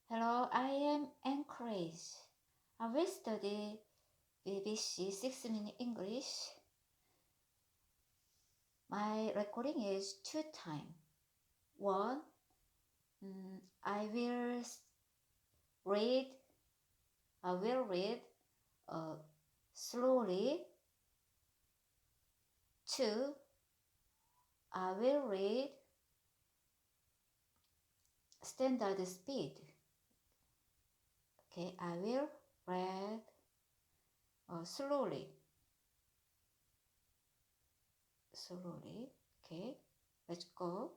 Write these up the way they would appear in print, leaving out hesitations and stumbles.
Hello, I am Encourage. I will study BBC 6 minute English. My recording is two time. One, I will read. I will read uh, slowly. Two, I will read standard speed. Okay, I will read slowly. Slowly. Okay, let's go.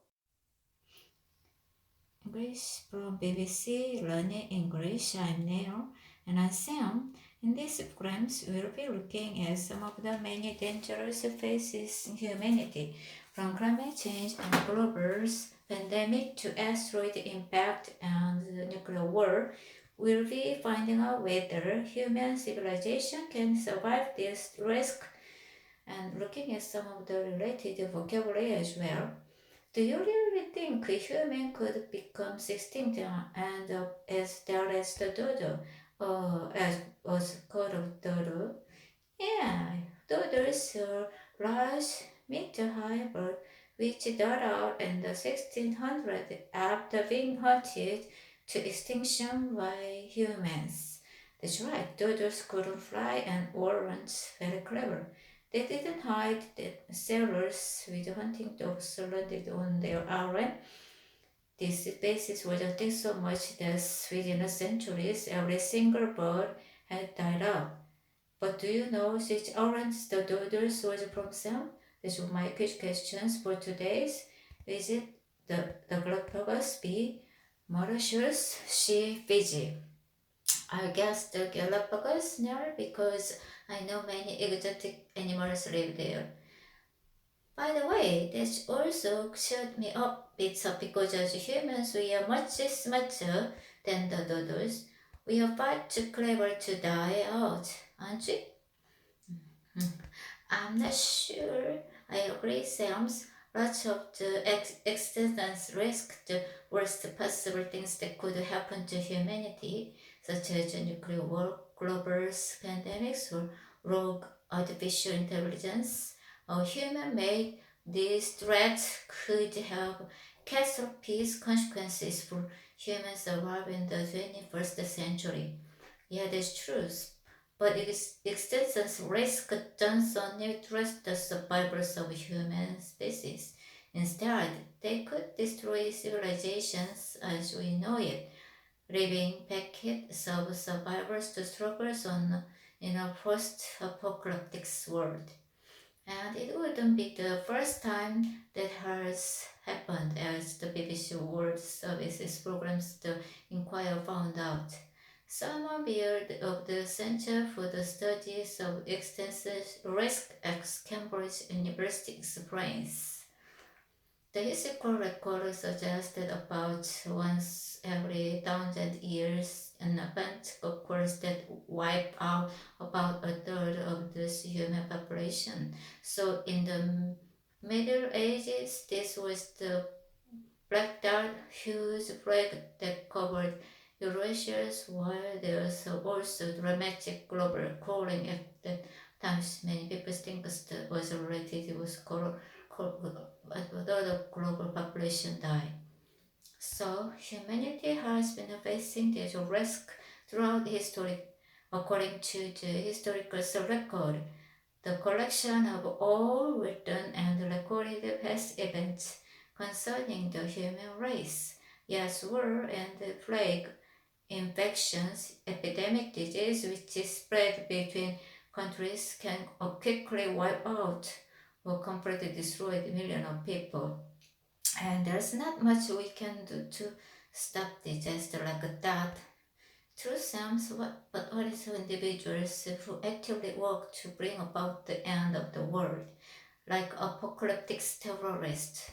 English from BBC Learning English. I'm Neil and I'm Sam. In these programs, we'll be looking at some of the many dangerous faces in humanity, from climate change and global pandemic to asteroid impact and the nuclear war. We'll be finding out whether human civilization can survive this risk and looking at some of the related vocabulary as well. Do you really think a human could become extinct and as there as the dodo, as was called of dodo? Yeah, dodos are large, mid-to-high bird which died out in the 1600s after being hunted to extinction by humans. That's right, dodos couldn't fly and weren't very clever. They didn't hide that sailors with hunting dogs landed on their island. This species was extinct so much that within a centuries every single bird had died out. But do you know which orange the doodles was from Sam? These are my quick questions for today's visit the Galapagos B. Mauritius, C. Fiji. I guess the Galapagos now because I know many exotic animals live there. By the way, this also shut me up bits up because as humans we are much smarter than the dodos. We are far too clever to die out, aren't we? I'm not sure. I agree, Sam's. Lots of the existence risk the worst possible things that could happen to humanity, such as a nuclear war, global pandemics, or rogue artificial intelligence. A human-made these threats could have catastrophic consequences for human survival in the 21st century. Yeah, that's true. But existence risk does only threat the survivors of human species. Instead, they could destroy civilizations as we know it, leaving packets of survivors to struggle on in a post-apocalyptic world. And it wouldn't be the first time that has happened, as the BBC World Services programs The Inquirer found out. Simon Beard of the Center for the Studies of Extensive Risk at Cambridge University explains. The historical record suggests that about once every 1,000 years an event occurs that wipe out about a third of the human population. So in the Middle Ages, this was the Black Dart, huge flag that covered Eurasia, while there's also dramatic global cooling at that times. Many people think it was related with the global population die. So humanity has been facing this risk throughout history. According to the historical record, the collection of all written and recorded past events concerning the human race, yes, war and plague, infections, epidemic disease which spread between countries can quickly wipe out or completely destroy millions of people. And there's not much we can do to stop disaster like that. Through some, but also individuals who actively work to bring about the end of the world, like apocalyptic terrorists,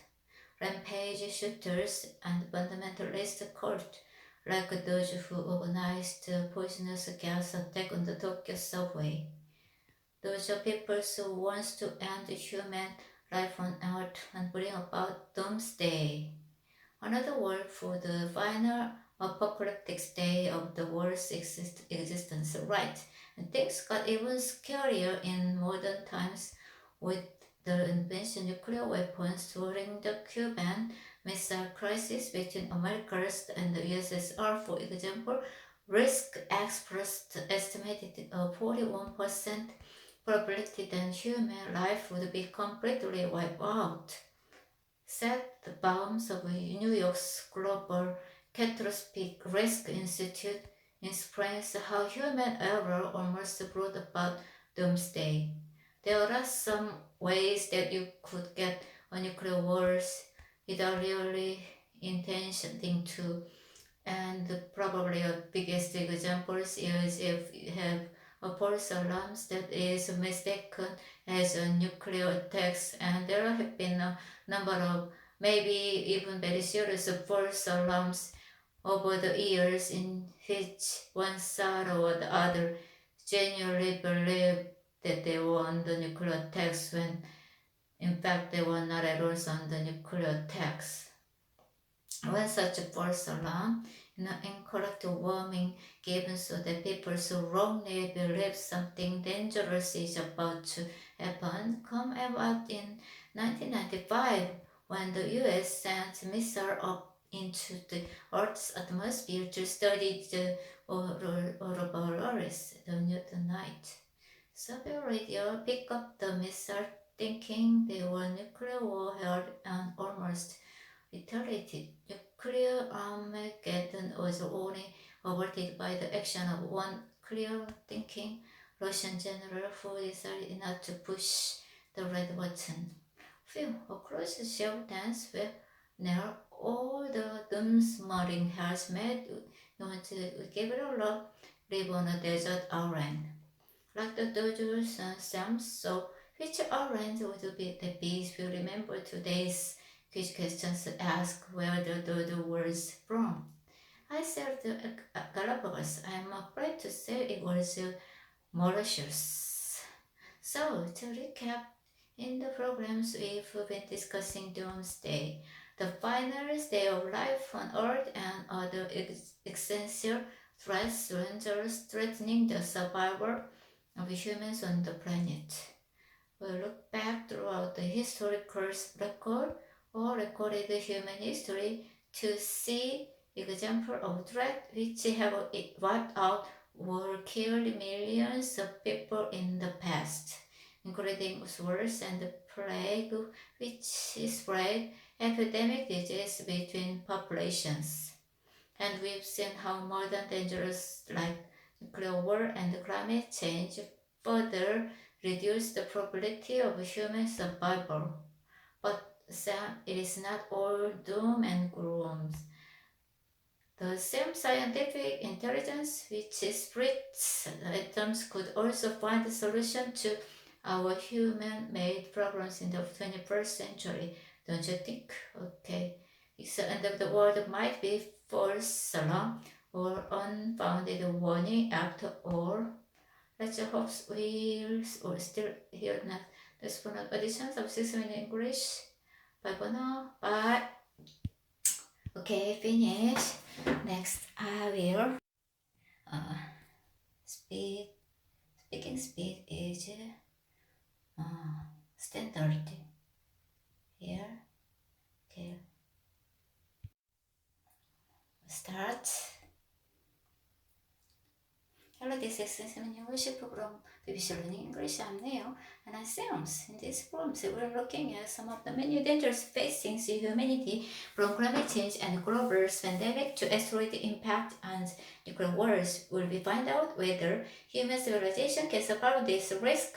rampage shooters, and fundamentalist cult, like those who organized the poisonous gas attack on the Tokyo subway. Those are people who wants to end human life on Earth and bring about doomsday. Another word for the final apocalyptic day of the world's existence, right? And things got even scarier in modern times with the invention of nuclear weapons during the Cuban Missile Crisis between Americas and the USSR, for example. Risk experts estimated a 41% probability that human life would be completely wiped out. Set the bounds of New York's Global Catastrophic Risk Institute explains how human error almost brought about doomsday. There are some ways that you could get a nuclear war without really intending to, and probably the biggest examples is if you have a false alarms that is mistaken as a nuclear attacks, and there have been a number of maybe even very serious false alarms over the years in which one side or the other genuinely believed that they were under nuclear attacks when in fact they were not at all under nuclear attacks. When such a false alarm and incorrect warning given so that people so wrongly believe something dangerous is about to happen come about in 1995 when the US sent missiles up into the Earth's atmosphere to study the aurora the night. Soviet radio picked up the missile thinking they were nuclear warhead and almost retaliated. Nuclear Armageddon was only averted by the action of one clear-thinking Russian general who decided not to push the red button. Phew, a close shove dance where near all the doom-smothering has made you want to give it a love, live on a desert island. Like the Dodgers and Sams, so which island would be the bees will remember today's quiz questions ask where the dodo was from. I said the Galapagos. I'm afraid to say it was Mauritius. So, to recap, in the programs we've been discussing doomsday, the final day of life on Earth and other existential threats, dangers threatening the survival of humans on the planet. We'll look back throughout the historical record or recorded human history to see examples of threats which have wiped out or killed millions of people in the past, including wars and plague which spread epidemic disease between populations. And we've seen how modern dangers like nuclear war and climate change further reduce the probability of human survival. But it is not all doom and gloom. The same scientific intelligence which spreads atoms could also find a solution to our human-made problems in the 21st century, don't you think? Okay. It's the end of the world might be false alarm or unfounded warning after all. Let's hope we'll still hear this for editions of 6m-English. Bye for now. Bye. Okay, finish. Next, I will speed. Speaking speed is standard. Here, okay. Start. Hello, this is 6m-English program. BBC Learning English. I'm Neil, and I'm Sims. In this program, we're looking at some of the many dangers facing humanity, from climate change and global pandemic to asteroid impact and nuclear wars. Will we find out whether human civilization can survive this risk?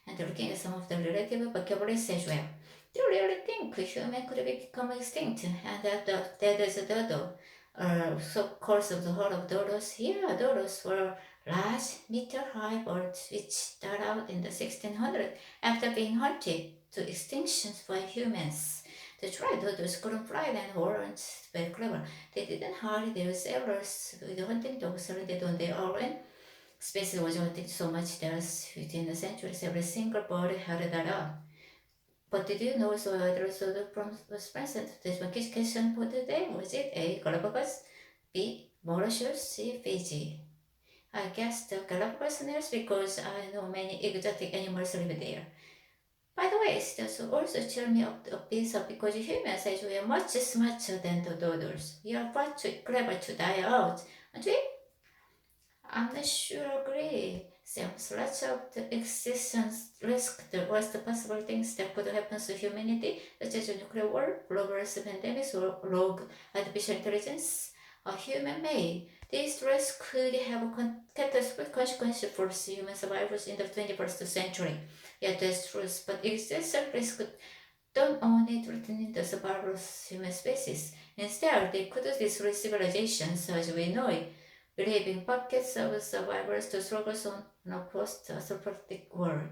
And looking at some of the relative vocabularies as well. Do you really think human could become extinct and that is a dodo? So course of the whole of dodos? Yeah, dodos were large meter-high birds which died out in the 1600s after being hunted to extinction by humans. The tried dodos couldn't fly and weren't very clever. They didn't hide their sailors with hunting dogs landed on their own. Space was hunted so much that within the centuries every single bird had died out. But did you know so others of the was present? This one question for today was it A. Galapagos, B. Mauritius, C. Fiji. I guess the Galapagos snails because I know many exotic animals live there. By the way, this also cheer me up a bit because humans actually are much smarter than the dodos. We are far too clever to die out, aren't we? I'm not sure agree. Seems lots of the existence risk the worst possible things that could happen to humanity, such as a nuclear war, global pandemics, or rogue artificial intelligence, are human-made. These risks could have catastrophic consequences for human survivors in the 21st century. Yeah, that's true. But existential risks don't only threaten the survival of human species. Instead, they could destroy civilizations as we know it, leaving pockets of survivors to struggle on a post-apocalyptic world.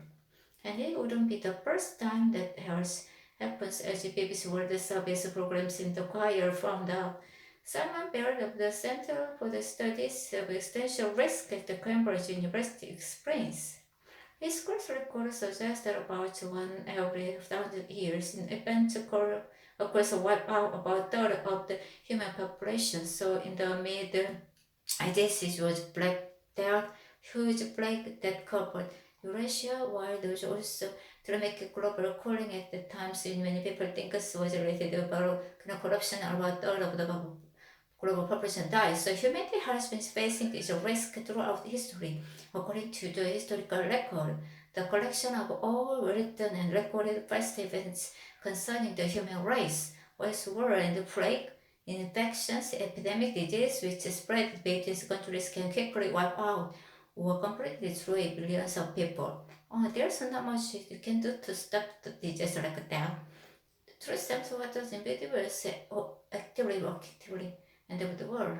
And it wouldn't be the first time that happens as the BBC World Service programs in the choir from the Simon Baird of the Center for the Studies of Existential Risk at the Cambridge University explains. His course record suggests that about one every 1,000 years, an event occurs wipe out about a third of the human population. So in the mid this was black death, huge black death covered Eurasia, while there was also dramatic global cooling at the time. So many people think this was related to corruption. About a third of the global population dies. So humanity has been facing this risk throughout history. According to the historical record, the collection of all written and recorded past events concerning the human race was war and plague, infections, epidemic disease which spread between countries can quickly wipe out or completely destroy billions of people. There's not much you can do to stop the disease like that. Through stems what does individuals actively or actively and with the world.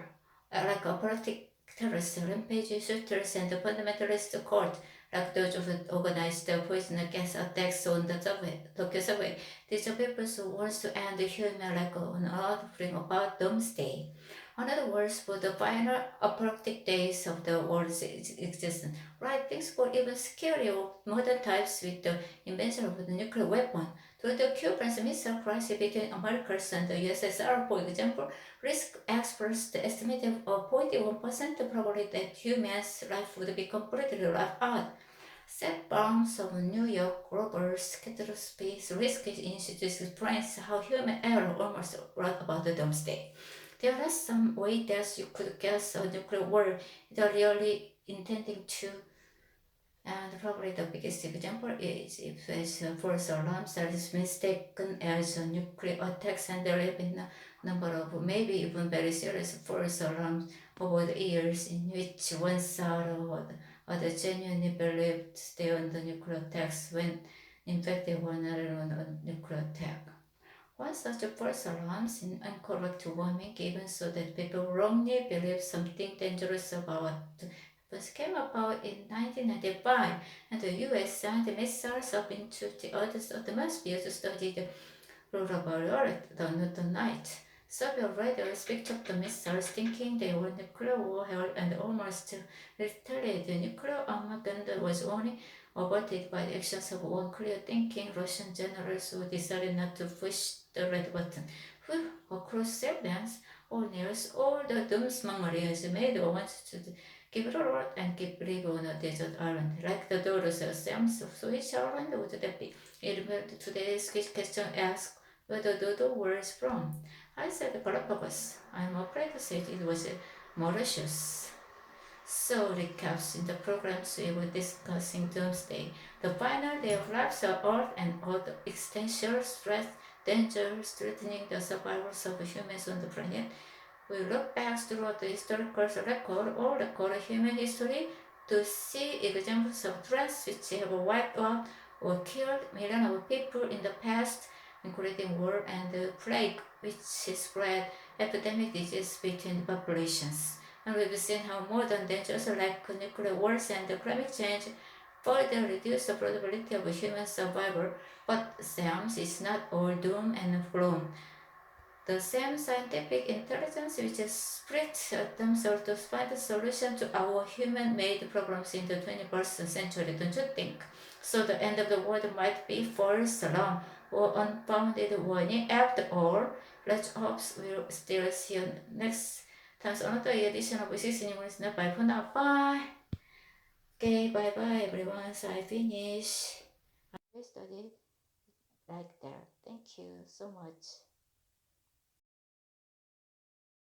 Like a politic terrorist, rampage shooters, and the fundamentalist court, like those who organized the poison gas attacks on the subway, Tokyo subway. These are people who wants to end the human like on earth, bring about doomsday. In other words, for the final apocalyptic days of the world's existence, right? Things got even scarier modern times with the invention of the nuclear weapon. Through the Cuban Missile Crisis between Americans and the USSR, for example, risk experts estimated a 41% probability that humans' life would be completely wiped out. Set bounds of New York global catastrophe risk institute explains how human error almost brought about the doomsday. There are some way that you could guess a nuclear war without really intending to, and probably the biggest example is if a false alarm that is mistaken as a nuclear attacks, and there have been a number of maybe even very serious false alarms over the years in which one side or the other genuinely believed they were the nuclear attacks when in fact they were not on a nuclear attack. One such false alarms in incorrect warning given so that people wrongly believe something dangerous about was came about in 1995, and the US sent missiles up into the Earth's atmosphere to study the aurora Earth, the northern night. Several radars picked up the missiles thinking they were nuclear warhead and almost retaliated. The nuclear Armageddon was only averted by the actions of one clear-thinking Russian generals who decided not to push the red button. Whew, across sailings, all news, all the doomsmongers made wanted to give it a lot and keep live on a desert island, like the daughters of Sam's. So which island would that be? Today's question asks whether Dodo was from. I said Galapagos. I'm afraid to say it was Mauritius. So recaps in the programs we were discussing Doomsday. The final day of life on Earth and all the existential stress, dangers threatening the survivors of humans on the planet. We look back throughout the historical record or record human history to see examples of threats which have wiped out or killed millions of people in the past, including war and plague, which spread epidemic disease between populations. And we've seen how modern dangers like nuclear wars and climate change further reduce the probability of human survival. But science is not all doom and gloom. The same scientific intelligence which is split atoms or to find a solution to our human-made problems in the 21st century, don't you think? So the end of the world might be false alarm or unfounded warning. After all, let's hope we'll still see you next Thanks another edition of 6m-English. Bye for now. Bye. Okay, bye bye everyone. So I finish. I studied like that. Thank you so much.